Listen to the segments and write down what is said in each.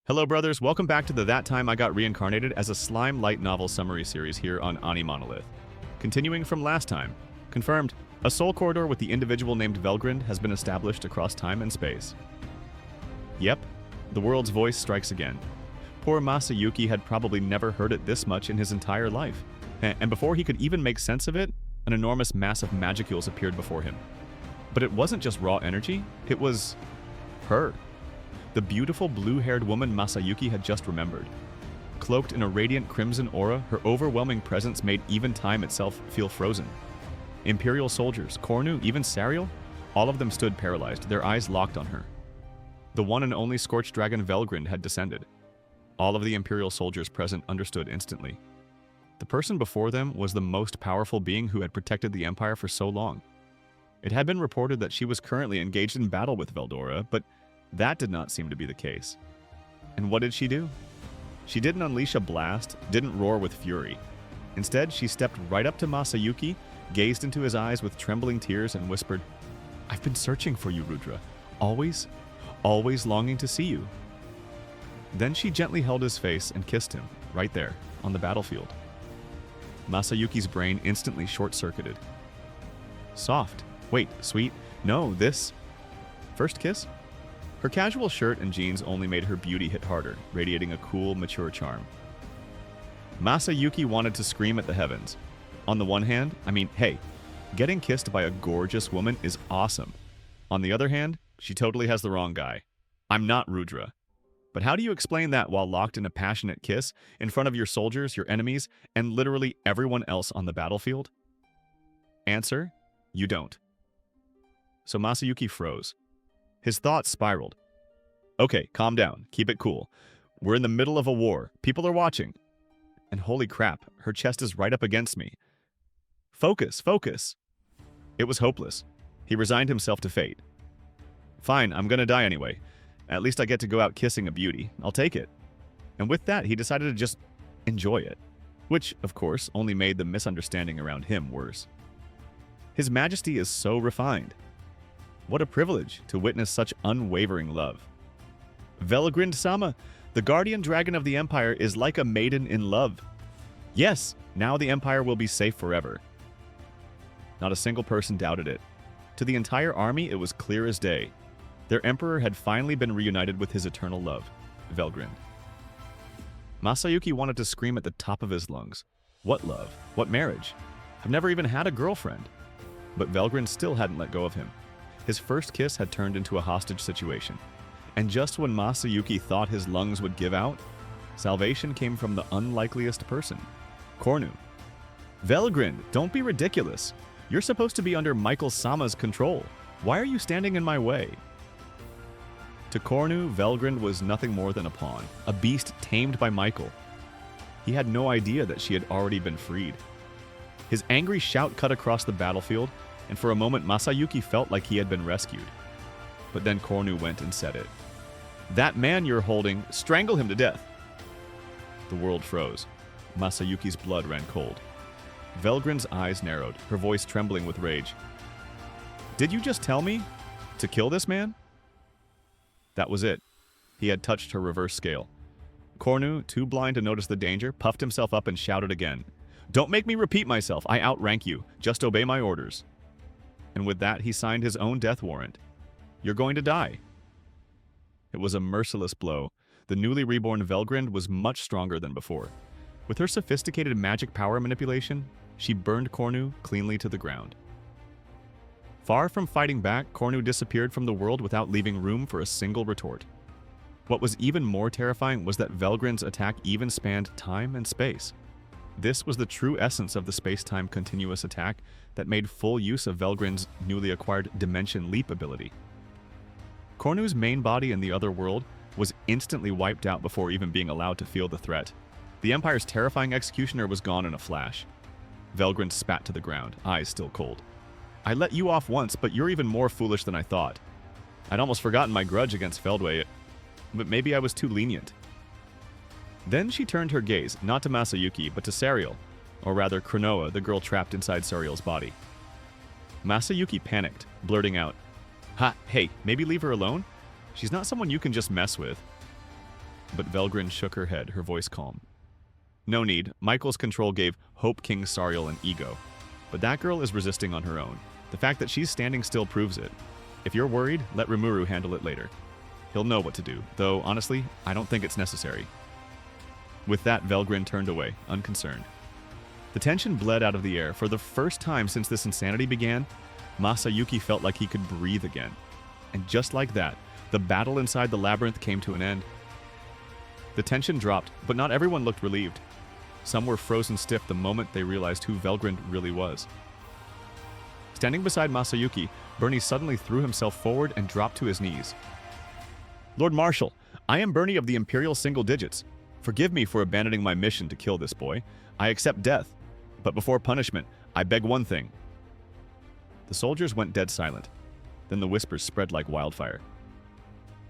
Hello, brothers. Welcome back to the That Time I Got Reincarnated as a Slime light novel summary series here on AniMonolith. Continuing from last time, confirmed, a soul corridor with the individual named Velgrynd has been established across time and space. Yep, the world's voice strikes again. Poor Masayuki had probably never heard it this much in his entire life. And before he could even make sense of it, an enormous mass of magicules appeared before him. But it wasn't just raw energy, it was her. The beautiful blue-haired woman Masayuki had just remembered. Cloaked in a radiant crimson aura, her overwhelming presence made even time itself feel frozen. Imperial soldiers, Cornu, even Sariel, all of them stood paralyzed, their eyes locked on her. The one and only Scorched Dragon Velgrynd had descended. All of the Imperial soldiers present understood instantly. The person before them was the most powerful being who had protected the Empire for so long. It had been reported that she was currently engaged in battle with Veldora, but that did not seem to be the case. And what did she do? She didn't unleash a blast, didn't roar with fury. Instead, she stepped right up to Masayuki, gazed into his eyes with trembling tears, and whispered, "I've been searching for you, Rudra. Always longing to see you." Then she gently held his face and kissed him, right there, on the battlefield. Masayuki's brain instantly short-circuited. Soft. Wait, sweet. No, this... First kiss? Her casual shirt and jeans only made her beauty hit harder, radiating a cool, mature charm. Masayuki wanted to scream at the heavens. On the one hand, hey, getting kissed by a gorgeous woman is awesome. On the other hand, she totally has the wrong guy. I'm not Rudra. But how do you explain that while locked in a passionate kiss in front of your soldiers, your enemies, and literally everyone else on the battlefield? Answer: you don't. So Masayuki froze. His thoughts spiraled. Okay, calm down. Keep it cool. We're in the middle of a war. People are watching. And holy crap, her chest is right up against me. Focus, focus. It was hopeless. He resigned himself to fate. Fine, I'm gonna die anyway. At least I get to go out kissing a beauty. I'll take it. And with that, he decided to just enjoy it. Which, of course, only made the misunderstanding around him worse. His Majesty is so refined. What a privilege to witness such unwavering love. Velgrynd-sama, the guardian dragon of the Empire, is like a maiden in love. Yes, now the Empire will be safe forever. Not a single person doubted it. To the entire army, it was clear as day. Their emperor had finally been reunited with his eternal love, Velgrynd. Masayuki wanted to scream at the top of his lungs. What love? What marriage? I've never even had a girlfriend. But Velgrynd still hadn't let go of him. His first kiss had turned into a hostage situation. And just when Masayuki thought his lungs would give out, salvation came from the unlikeliest person, Cornu. Velgrynd, don't be ridiculous. You're supposed to be under Michael-sama's control. Why are you standing in my way? To Cornu, Velgrynd was nothing more than a pawn, a beast tamed by Michael. He had no idea that she had already been freed. His angry shout cut across the battlefield, and for a moment Masayuki felt like he had been rescued. But then Cornu went and said it. "That man you're holding, strangle him to death." The world froze. Masayuki's blood ran cold. Velgrynd's eyes narrowed, her voice trembling with rage. "Did you just tell me to kill this man?" That was it. He had touched her reverse scale. Cornu, too blind to notice the danger, puffed himself up and shouted again. "Don't make me repeat myself. I outrank you. Just obey my orders." And with that, he signed his own death warrant. You're going to die. It was a merciless blow. The newly reborn Velgrynd was much stronger than before. With her sophisticated magic power manipulation, she burned Cornu cleanly to the ground. Far from fighting back, Cornu disappeared from the world without leaving room for a single retort. What was even more terrifying was that Velgrynd's attack even spanned time and space. This was the true essence of the space-time continuous attack that made full use of Velgrynd's newly acquired Dimension Leap ability. Cornu's main body in the other world was instantly wiped out before even being allowed to feel the threat. The Empire's terrifying executioner was gone in a flash. Velgrynd spat to the ground, eyes still cold. "I let you off once, but you're even more foolish than I thought. I'd almost forgotten my grudge against Feldway, but maybe I was too lenient." Then she turned her gaze, not to Masayuki, but to Sariel, or rather Kronoa, the girl trapped inside Sariel's body. Masayuki panicked, blurting out, Hey, maybe leave her alone? She's not someone you can just mess with." But Velgrynd shook her head, her voice calm. No need. Michael's control gave Hope King Sariel an ego. But that girl is resisting on her own. The fact that she's standing still proves it. If you're worried, let Rimuru handle it later. He'll know what to do, though honestly, I don't think it's necessary. With that, Velgrynd turned away, unconcerned. The tension bled out of the air. For the first time since this insanity began, Masayuki felt like he could breathe again. And just like that, the battle inside the labyrinth came to an end. The tension dropped, but not everyone looked relieved. Some were frozen stiff the moment they realized who Velgrynd really was. Standing beside Masayuki, Bernie suddenly threw himself forward and dropped to his knees. Lord Marshal, I am Bernie of the Imperial Single Digits. Forgive me for abandoning my mission to kill this boy. I accept death. But before punishment, I beg one thing. The soldiers went dead silent. Then the whispers spread like wildfire.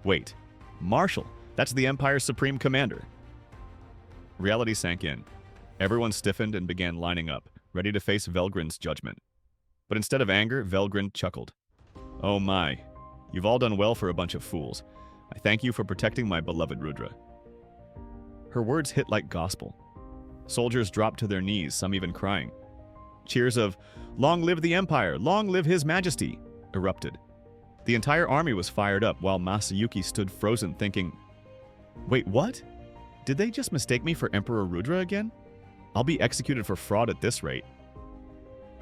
Wait, Marshal, that's the Empire's Supreme Commander. Reality sank in. Everyone stiffened and began lining up, ready to face Velgrynd's judgment. But instead of anger, Velgrynd chuckled. Oh my, you've all done well for a bunch of fools. I thank you for protecting my beloved Rudra. Her words hit like gospel. Soldiers dropped to their knees, some even crying. Cheers of, "Long live the Empire! Long live His Majesty!" erupted. The entire army was fired up while Masayuki stood frozen thinking, wait, what? Did they just mistake me for Emperor Rudra again? I'll be executed for fraud at this rate.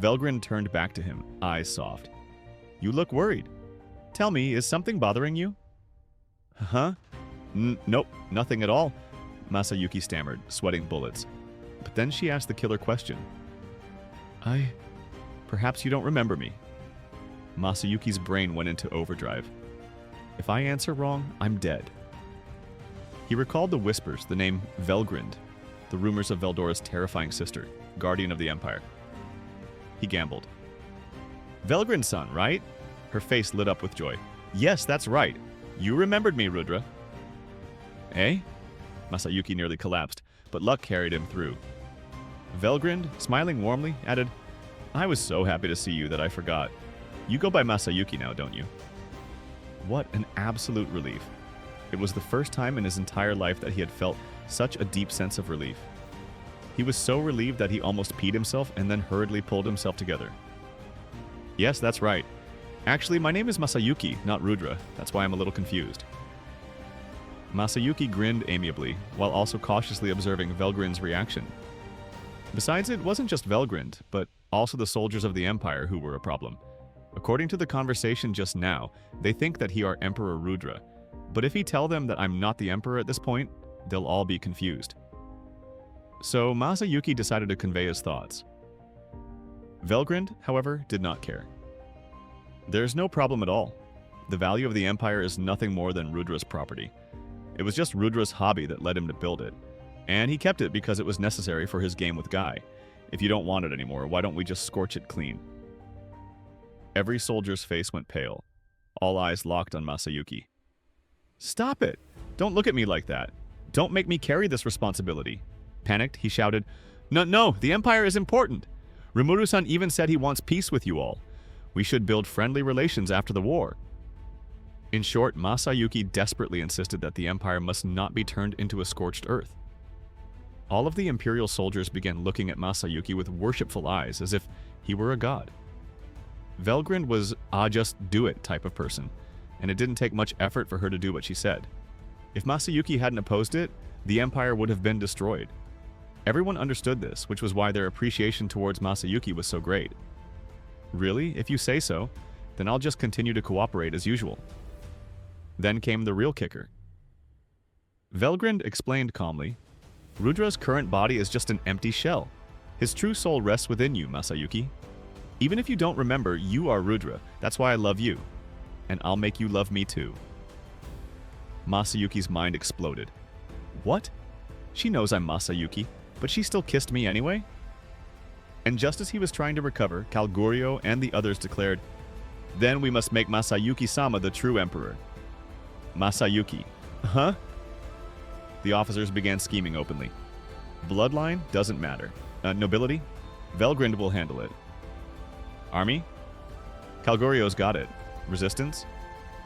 Velgrynd turned back to him, eyes soft. You look worried. Tell me, is something bothering you? Huh? Nope, nothing at all, Masayuki stammered, sweating bullets. But then she asked the killer question. Perhaps you don't remember me. Masayuki's brain went into overdrive. If I answer wrong, I'm dead. He recalled the whispers, the name Velgrynd, the rumors of Veldora's terrifying sister, guardian of the Empire. He gambled. Velgrynd-san, right? Her face lit up with joy. Yes, that's right. You remembered me, Rudra. Eh? Masayuki nearly collapsed, but luck carried him through. Velgrynd, smiling warmly, added, I was so happy to see you that I forgot. You go by Masayuki now, don't you? What an absolute relief. It was the first time in his entire life that he had felt such a deep sense of relief. He was so relieved that he almost peed himself and then hurriedly pulled himself together. Yes, that's right. Actually, my name is Masayuki, not Rudra. That's why I'm a little confused. Masayuki grinned amiably, while also cautiously observing Velgrynd's reaction. Besides, it wasn't just Velgrynd, but also the soldiers of the Empire who were a problem. According to the conversation just now, they think that he are Emperor Rudra. But if he tell them that I'm not the Emperor at this point, they'll all be confused. So Masayuki decided to convey his thoughts. Velgrynd, however, did not care. There's no problem at all. The value of the Empire is nothing more than Rudra's property. It was just Rudra's hobby that led him to build it. And he kept it because it was necessary for his game with Guy. If you don't want it anymore, why don't we just scorch it clean? Every soldier's face went pale. All eyes locked on Masayuki. Stop it! Don't look at me like that. Don't make me carry this responsibility. Panicked, he shouted, No, the Empire is important. Rimuru-san even said he wants peace with you all. We should build friendly relations after the war. In short, Masayuki desperately insisted that the Empire must not be turned into a scorched earth. All of the Imperial soldiers began looking at Masayuki with worshipful eyes, as if he were a god. Velgrynd was a just do it type of person, and it didn't take much effort for her to do what she said. If Masayuki hadn't opposed it, the Empire would have been destroyed. Everyone understood this, which was why their appreciation towards Masayuki was so great. Really? If you say so, then I'll just continue to cooperate as usual. Then came the real kicker. Velgrynd explained calmly, Rudra's current body is just an empty shell. His true soul rests within you, Masayuki. Even if you don't remember, you are Rudra. That's why I love you. And I'll make you love me too. Masayuki's mind exploded. What? She knows I'm Masayuki, but she still kissed me anyway? And just as he was trying to recover, Calgurio and the others declared, Then we must make Masayuki-sama the true emperor. Masayuki. Huh? The officers began scheming openly. Bloodline doesn't matter. Nobility? Velgrynd will handle it. Army? Calgurio's got it. Resistance?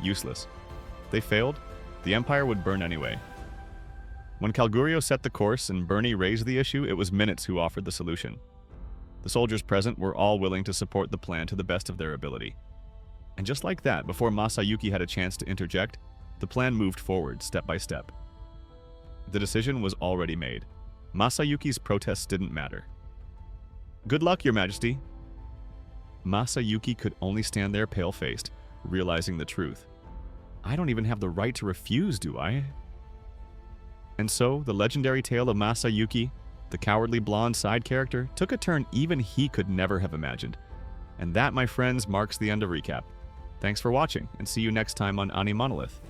Useless. They failed, the Empire would burn anyway. When Calgurio set the course and Bernie raised the issue, it was Minutes who offered the solution. The soldiers present were all willing to support the plan to the best of their ability. And just like that, before Masayuki had a chance to interject, the plan moved forward step by step. The decision was already made. Masayuki's protests didn't matter. Good luck, Your Majesty. Masayuki could only stand there pale-faced, realizing the truth. I don't even have the right to refuse, do I? And so, the legendary tale of Masayuki, the cowardly blonde side character, took a turn even he could never have imagined. And that, my friends, marks the end of Recap. Thanks for watching, and see you next time on AniMonolith.